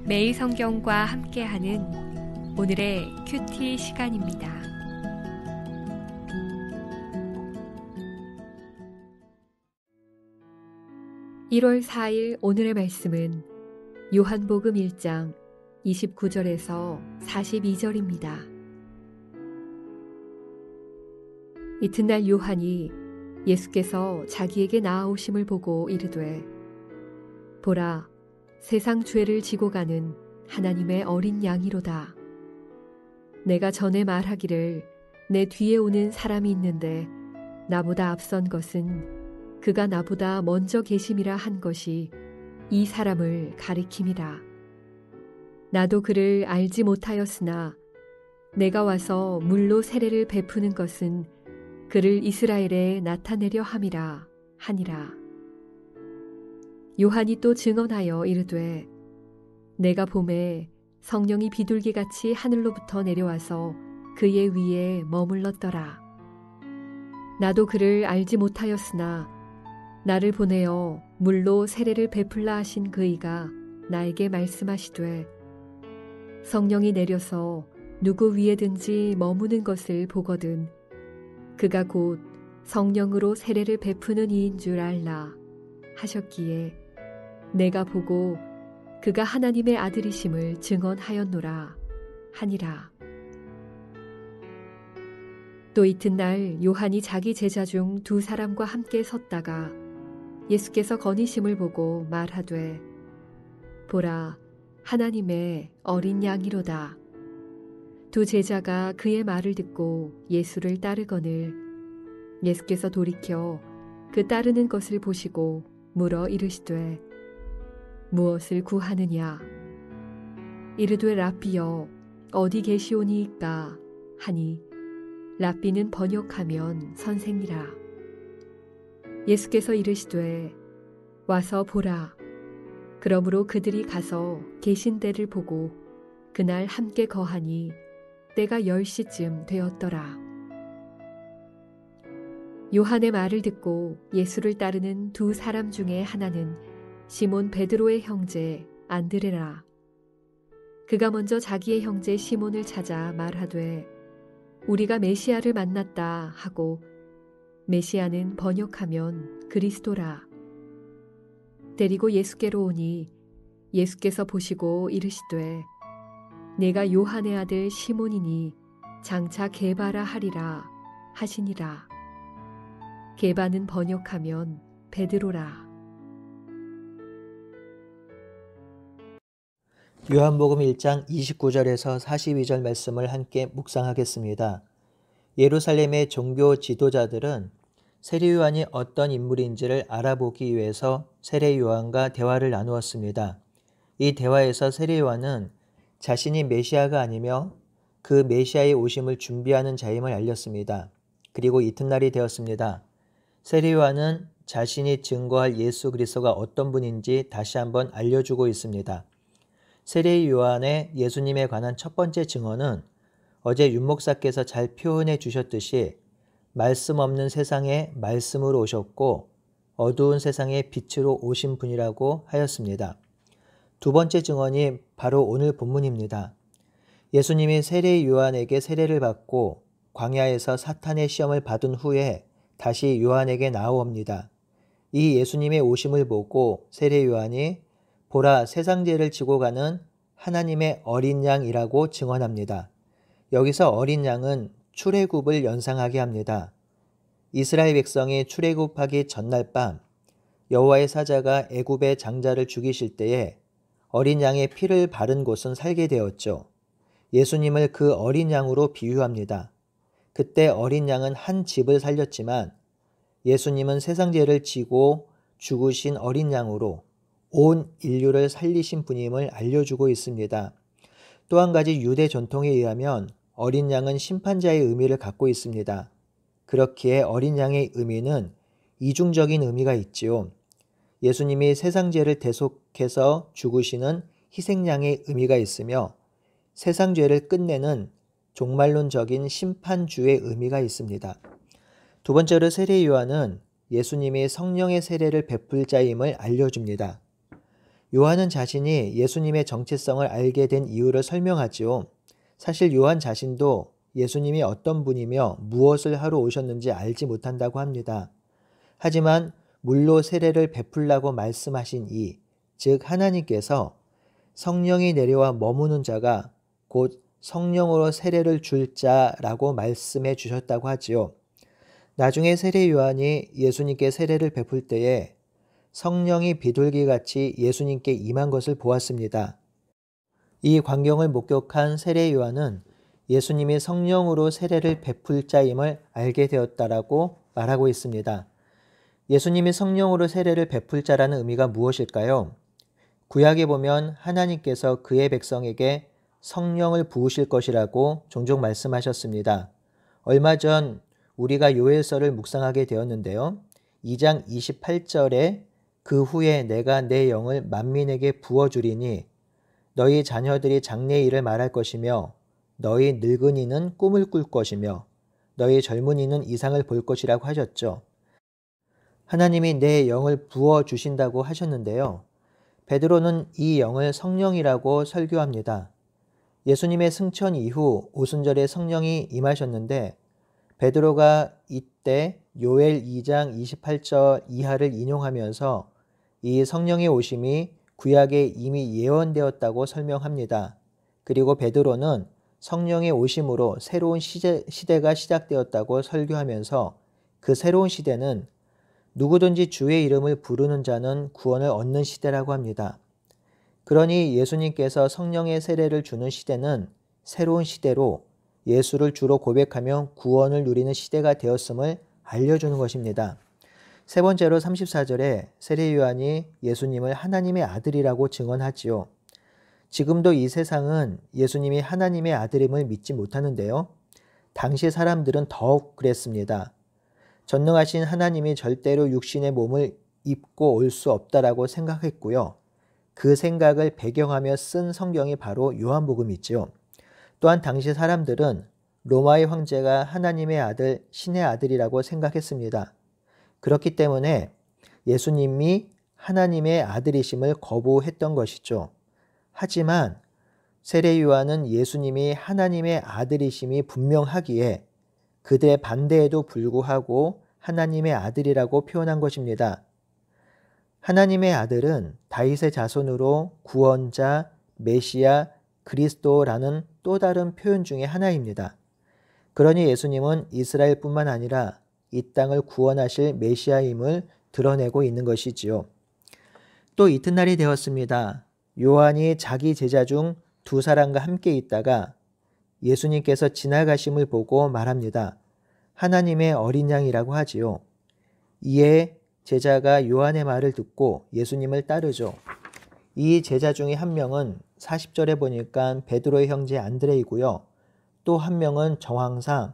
매일 성경과 함께하는 오늘의 큐티 시간입니다. (1월 4일) 오늘의 말씀은 요한복음 1장 29절에서 42절입니다. 이튿날 요한이 예수께서 자기에게 나아오심을 보고 이르되, 보라, 세상 죄를 지고 가는 하나님의 어린 양이로다. 내가 전에 말하기를 내 뒤에 오는 사람이 있는데 나보다 앞선 것은 그가 나보다 먼저 계심이라 한 것이 이 사람을 가리킴이라. 나도 그를 알지 못하였으나 내가 와서 물로 세례를 베푸는 것은 그를 이스라엘에 나타내려 함이라 하니라. 요한이 또 증언하여 이르되, 내가 보매 성령이 비둘기같이 하늘로부터 내려와서 그의 위에 머물렀더라. 나도 그를 알지 못하였으나 나를 보내어 물로 세례를 베풀라 하신 그이가 나에게 말씀하시되, 성령이 내려서 누구 위에든지 머무는 것을 보거든 그가 곧 성령으로 세례를 베푸는 이인 줄 알라 하셨기에 내가 보고 그가 하나님의 아들이심을 증언하였노라 하니라. 또 이튿날 요한이 자기 제자 중 2사람과 함께 섰다가 예수께서 거니심을 보고 말하되, 보라, 하나님의 어린 양이로다. 2 제자가 그의 말을 듣고 예수를 따르거늘 예수께서 돌이켜 그 따르는 것을 보시고 물어 이르시되, 무엇을 구하느냐? 이르되, 랍비여, 어디 계시오니이까? 하니 랍비는 번역하면 선생이라. 예수께서 이르시되, 와서 보라. 그러므로 그들이 가서 계신 데를 보고 그날 함께 거하니 때가 10시쯤 되었더라. 요한의 말을 듣고 예수를 따르는 2사람 중에 하나는 시몬 베드로의 형제 안드레라. 그가 먼저 자기의 형제 시몬을 찾아 말하되, 우리가 메시아를 만났다 하고, 메시아는 번역하면 그리스도라. 데리고 예수께로 오니 예수께서 보시고 이르시되, 내가 요한의 아들 시몬이니 장차 게바라 하리라 하시니라. 게바는 번역하면 베드로라. 요한복음 1장 29절에서 42절 말씀을 함께 묵상하겠습니다. 예루살렘의 종교 지도자들은 세례요한이 어떤 인물인지를 알아보기 위해서 세례요한과 대화를 나누었습니다. 이 대화에서 세례요한은 자신이 메시아가 아니며 그 메시아의 오심을 준비하는 자임을 알렸습니다. 그리고 이튿날이 되었습니다. 세례요한은 자신이 증거할 예수 그리스도가 어떤 분인지 다시 한번 알려주고 있습니다. 세례요한의 예수님에 관한 첫 번째 증언은 어제 윤 목사께서 잘 표현해 주셨듯이 말씀 없는 세상에 말씀으로 오셨고 어두운 세상에 빛으로 오신 분이라고 하였습니다. 두 번째 증언이 바로 오늘 본문입니다. 예수님이 세례요한에게 세례를 받고 광야에서 사탄의 시험을 받은 후에 다시 요한에게 나아옵니다. 이 예수님의 오심을 보고 세례요한이 보라, 세상 죄를 지고 가는 하나님의 어린 양이라고 증언합니다. 여기서 어린 양은 출애굽을 연상하게 합니다. 이스라엘 백성이 출애굽하기 전날 밤 여호와의 사자가 애굽의 장자를 죽이실 때에 어린 양의 피를 바른 곳은 살게 되었죠. 예수님을 그 어린 양으로 비유합니다. 그때 어린 양은 한 집을 살렸지만 예수님은 세상 죄를 지고 죽으신 어린 양으로 온 인류를 살리신 분임을 알려주고 있습니다. 또 한 가지 유대 전통에 의하면 어린 양은 심판자의 의미를 갖고 있습니다. 그렇기에 어린 양의 의미는 이중적인 의미가 있지요. 예수님이 세상 죄를 대속해서 죽으시는 희생양의 의미가 있으며 세상 죄를 끝내는 종말론적인 심판주의 의미가 있습니다. 두 번째로 세례요한은 예수님이 성령의 세례를 베풀 자임을 알려줍니다. 요한은 자신이 예수님의 정체성을 알게 된 이유를 설명하지요. 사실 요한 자신도 예수님이 어떤 분이며 무엇을 하러 오셨는지 알지 못한다고 합니다. 하지만 물로 세례를 베풀라고 말씀하신 즉 하나님께서 성령이 내려와 머무는 자가 곧 성령으로 세례를 줄 자라고 말씀해 주셨다고 하지요. 나중에 세례 요한이 예수님께 세례를 베풀 때에 성령이 비둘기같이 예수님께 임한 것을 보았습니다. 이 광경을 목격한 세례 요한은 예수님이 성령으로 세례를 베풀 자임을 알게 되었다라고 말하고 있습니다. 예수님이 성령으로 세례를 베풀 자라는 의미가 무엇일까요? 구약에 보면 하나님께서 그의 백성에게 성령을 부으실 것이라고 종종 말씀하셨습니다. 얼마 전 우리가 요엘서를 묵상하게 되었는데요. 2장 28절에 그 후에 내가 내 영을 만민에게 부어주리니 너희 자녀들이 장래 일을 말할 것이며 너희 늙은이는 꿈을 꿀 것이며 너희 젊은이는 이상을 볼 것이라고 하셨죠. 하나님이 내 영을 부어주신다고 하셨는데요. 베드로는 이 영을 성령이라고 설교합니다. 예수님의 승천 이후 오순절에 성령이 임하셨는데 베드로가 이때 요엘 2장 28절 이하를 인용하면서 이 성령의 오심이 구약에 이미 예언되었다고 설명합니다. 그리고 베드로는 성령의 오심으로 새로운 시대가 시작되었다고 설교하면서 그 새로운 시대는 누구든지 주의 이름을 부르는 자는 구원을 얻는 시대라고 합니다. 그러니 예수님께서 성령의 세례를 주는 시대는 새로운 시대로 예수를 주로 고백하며 구원을 누리는 시대가 되었음을 알려주는 것입니다. 세 번째로 34절에 세례 요한이 예수님을 하나님의 아들이라고 증언하지요. 지금도 이 세상은 예수님이 하나님의 아들임을 믿지 못하는데요. 당시 사람들은 더욱 그랬습니다. 전능하신 하나님이 절대로 육신의 몸을 입고 올 수 없다라고 생각했고요. 그 생각을 배경하며 쓴 성경이 바로 요한복음이지요. 또한 당시 사람들은 로마의 황제가 하나님의 아들, 신의 아들이라고 생각했습니다. 그렇기 때문에 예수님이 하나님의 아들이심을 거부했던 것이죠. 하지만 세례 요한은 예수님이 하나님의 아들이심이 분명하기에 그들의 반대에도 불구하고 하나님의 아들이라고 표현한 것입니다. 하나님의 아들은 다윗의 자손으로 구원자, 메시아, 그리스도라는 또 다른 표현 중에 하나입니다. 그러니 예수님은 이스라엘뿐만 아니라 이 땅을 구원하실 메시아임을 드러내고 있는 것이지요. 또 이튿날이 되었습니다. 요한이 자기 제자 중 두 사람과 함께 있다가 예수님께서 지나가심을 보고 말합니다. 하나님의 어린 양이라고 하지요. 이에 제자가 요한의 말을 듣고 예수님을 따르죠. 이 제자 중에 한 명은 40절에 보니까 베드로의 형제 안드레이고요. 또 한 명은 정황상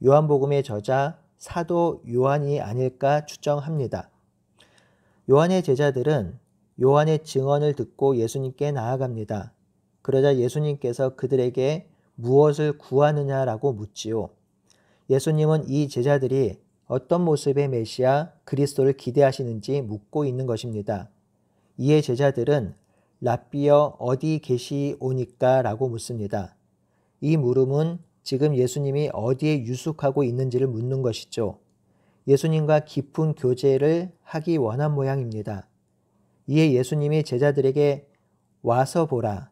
요한복음의 저자 사도 요한이 아닐까 추정합니다. 요한의 제자들은 요한의 증언을 듣고 예수님께 나아갑니다. 그러자 예수님께서 그들에게 무엇을 구하느냐라고 묻지요. 예수님은 이 제자들이 어떤 모습의 메시아 그리스도를 기대하시는지 묻고 있는 것입니다. 이에 제자들은 랍비여 어디 계시오니까 라고 묻습니다. 이 물음은 지금 예수님이 어디에 유숙하고 있는지를 묻는 것이죠. 예수님과 깊은 교제를 하기 원한 모양입니다. 이에 예수님이 제자들에게 와서 보라,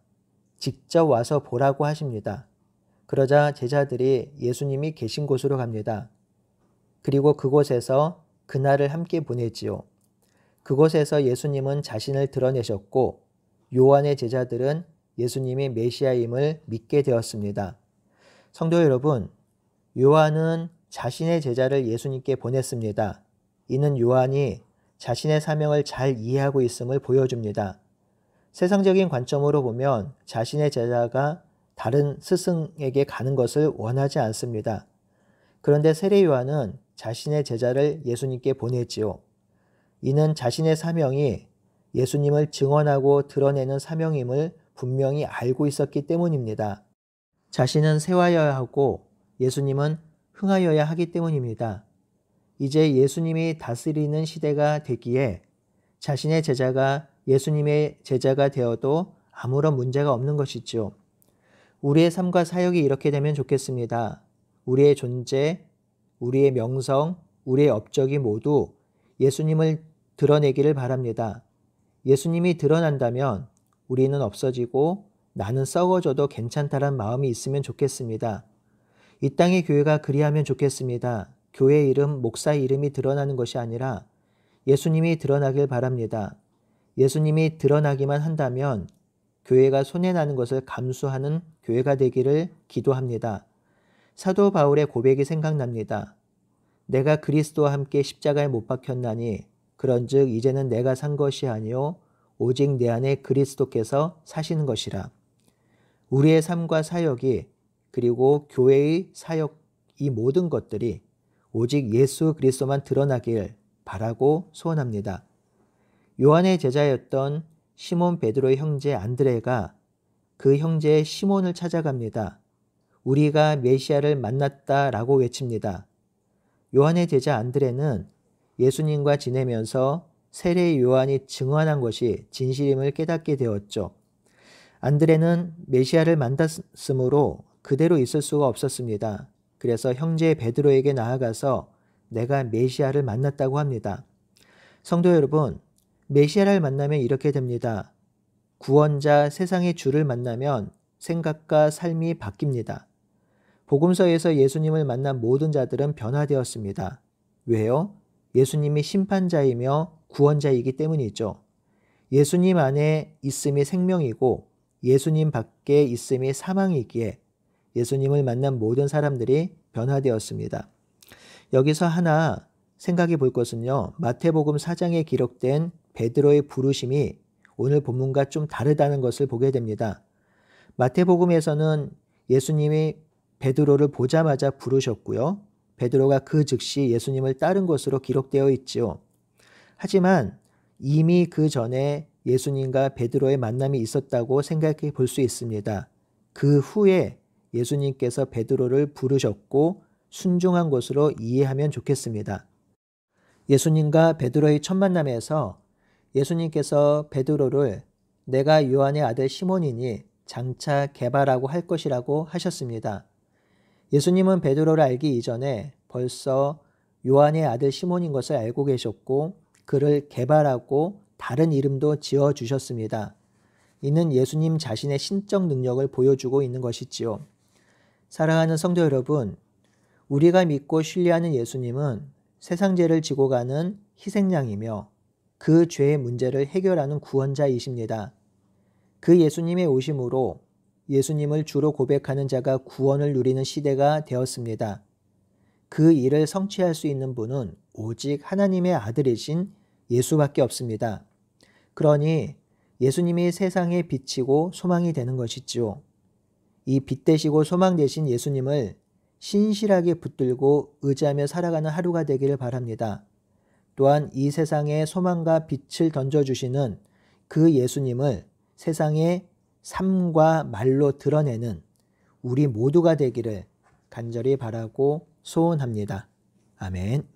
직접 와서 보라고 하십니다. 그러자 제자들이 예수님이 계신 곳으로 갑니다. 그리고 그곳에서 그날을 함께 보내지요. 그곳에서 예수님은 자신을 드러내셨고 요한의 제자들은 예수님이 메시아임을 믿게 되었습니다. 성도 여러분, 요한은 자신의 제자를 예수님께 보냈습니다. 이는 요한이 자신의 사명을 잘 이해하고 있음을 보여줍니다. 세상적인 관점으로 보면 자신의 제자가 다른 스승에게 가는 것을 원하지 않습니다. 그런데 세례 요한은 자신의 제자를 예수님께 보냈지요. 이는 자신의 사명이 예수님을 증언하고 드러내는 사명임을 분명히 알고 있었기 때문입니다. 자신은 세워야 하고 예수님은 흥하여야 하기 때문입니다. 이제 예수님이 다스리는 시대가 되기에 자신의 제자가 예수님의 제자가 되어도 아무런 문제가 없는 것이죠. 우리의 삶과 사역이 이렇게 되면 좋겠습니다. 우리의 존재, 우리의 명성, 우리의 업적이 모두 예수님을 드러내기를 바랍니다. 예수님이 드러난다면 우리는 없어지고 나는 썩어져도 괜찮다란 마음이 있으면 좋겠습니다. 이 땅의 교회가 그리하면 좋겠습니다. 교회 이름, 목사 이름이 드러나는 것이 아니라 예수님이 드러나길 바랍니다. 예수님이 드러나기만 한다면 교회가 손해나는 것을 감수하는 교회가 되기를 기도합니다. 사도 바울의 고백이 생각납니다. 내가 그리스도와 함께 십자가에 못 박혔나니 그런즉 이제는 내가 산 것이 아니요 오직 내 안에 그리스도께서 사시는 것이라. 우리의 삶과 사역이 그리고 교회의 사역 이 모든 것들이 오직 예수 그리스도만 드러나길 바라고 소원합니다. 요한의 제자였던 시몬 베드로의 형제 안드레가 그 형제 시몬을 찾아갑니다. 우리가 메시아를 만났다라고 외칩니다. 요한의 제자 안드레는 예수님과 지내면서 세례 요한이 증언한 것이 진실임을 깨닫게 되었죠. 안드레는 메시아를 만났으므로 그대로 있을 수가 없었습니다. 그래서 형제 베드로에게 나아가서 내가 메시아를 만났다고 합니다. 성도 여러분, 메시아를 만나면 이렇게 됩니다. 구원자 세상의 주를 만나면 생각과 삶이 바뀝니다. 복음서에서 예수님을 만난 모든 자들은 변화되었습니다. 왜요? 예수님이 심판자이며 구원자이기 때문이죠. 예수님 안에 있음이 생명이고 예수님 밖에 있음이 사망이기에 예수님을 만난 모든 사람들이 변화되었습니다. 여기서 하나 생각해 볼 것은요. 마태복음 4장에 기록된 베드로의 부르심이 오늘 본문과 좀 다르다는 것을 보게 됩니다. 마태복음에서는 예수님이 베드로를 보자마자 부르셨고요. 베드로가 그 즉시 예수님을 따른 것으로 기록되어 있지요. 하지만 이미 그 전에 예수님과 베드로의 만남이 있었다고 생각해 볼 수 있습니다. 그 후에 예수님께서 베드로를 부르셨고 순종한 것으로 이해하면 좋겠습니다. 예수님과 베드로의 첫 만남에서 예수님께서 베드로를 내가 요한의 아들 시몬이니 장차 개바라고 할 것이라고 하셨습니다. 예수님은 베드로를 알기 이전에 벌써 요한의 아들 시몬인 것을 알고 계셨고 그를 개바라고 다른 이름도 지어주셨습니다. 이는 예수님 자신의 신적 능력을 보여주고 있는 것이지요. 사랑하는 성도 여러분, 우리가 믿고 신뢰하는 예수님은 세상 죄를 지고 가는 희생양이며 그 죄의 문제를 해결하는 구원자이십니다. 그 예수님의 오심으로 예수님을 주로 고백하는 자가 구원을 누리는 시대가 되었습니다. 그 일을 성취할 수 있는 분은 오직 하나님의 아들이신 예수밖에 없습니다. 그러니 예수님이 세상의 빛이고 소망이 되는 것이지요. 이 빛 되시고 소망 되신 예수님을 신실하게 붙들고 의지하며 살아가는 하루가 되기를 바랍니다. 또한 이 세상에 소망과 빛을 던져주시는 그 예수님을 세상에 삶과 말로 드러내는 우리 모두가 되기를 간절히 바라고 소원합니다. 아멘.